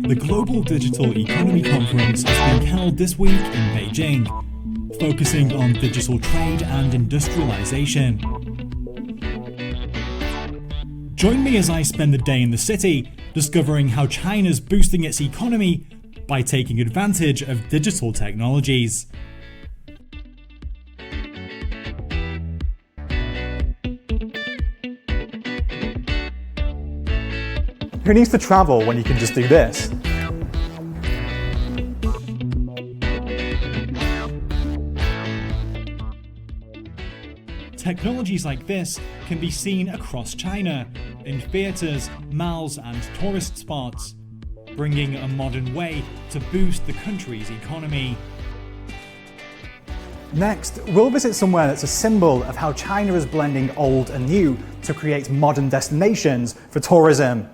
The Global Digital Economy Conference has been held this week in Beijing, focusing on digital trade and industrialization. Join me as I spend the day in the city, discovering how China's boosting its economy by taking advantage of digital technologies. Who needs to travel when you can just do this? Technologies like this can be seen across China, in theatres, malls and tourist spots, bringing a modern way to boost the country's economy. Next, we'll visit somewhere that's a symbol of how China is blending old and new to create modern destinations for tourism.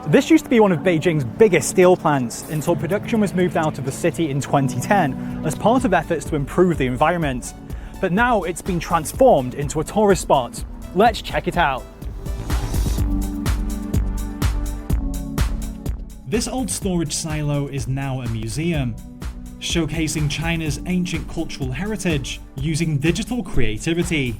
This used to be one of Beijing's biggest steel plants until production was moved out of the city in 2010 as part of efforts to improve the environment. But now it's been transformed into a tourist spot. Let's check it out. This old storage silo is now a museum, showcasing China's ancient cultural heritage using digital creativity.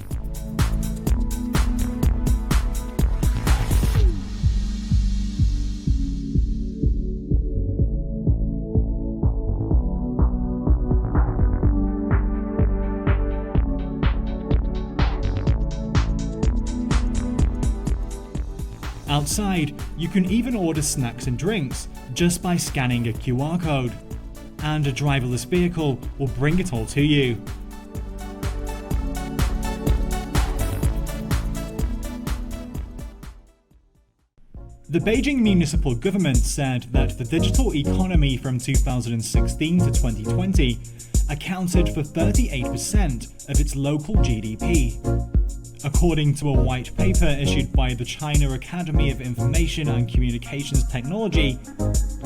Outside, you can even order snacks and drinks just by scanning a QR code, and a driverless vehicle will bring it all to you. The Beijing municipal government said that the digital economy from 2016 to 2020 accounted for 38% of its local GDP. According to a white paper issued by the China Academy of Information and Communications Technology,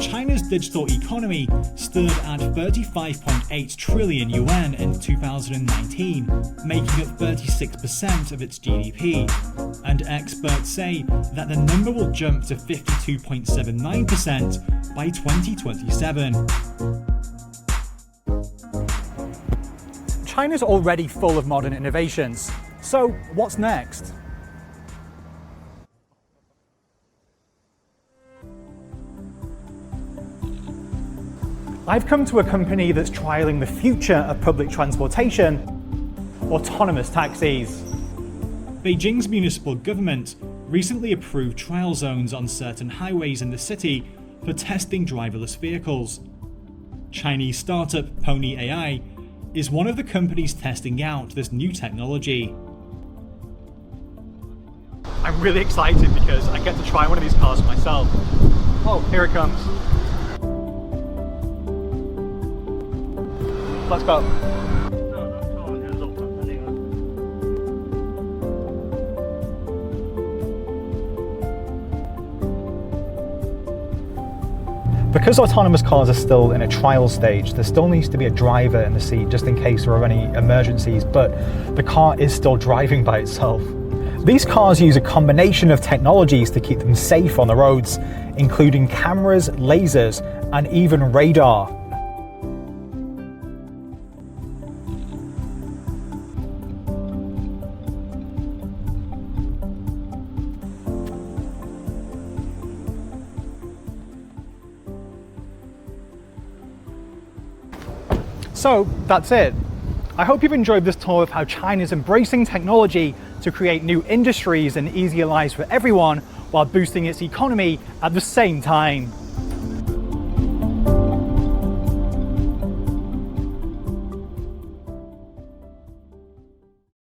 China's digital economy stood at 35.8 trillion yuan in 2019, making up 36% of its GDP. And experts say that the number will jump to 52.79% by 2027. China's already full of modern innovations. So, what's next? I've come to a company that's trialling the future of public transportation: autonomous taxis. Beijing's municipal government recently approved trial zones on certain highways in the city for testing driverless vehicles. Chinese startup Pony AI is one of the companies testing out this new technology. I'm really excited because I get to try one of these cars myself. Oh, here it comes. Let's go. Because autonomous cars are still in a trial stage, there still needs to be a driver in the seat just in case there are any emergencies, but the car is still driving by itself. These cars use a combination of technologies to keep them safe on the roads, including cameras, lasers, and even radar. So that's it. I hope you've enjoyed this tour of how China is embracing technology to create new industries and easier lives for everyone while boosting its economy at the same time.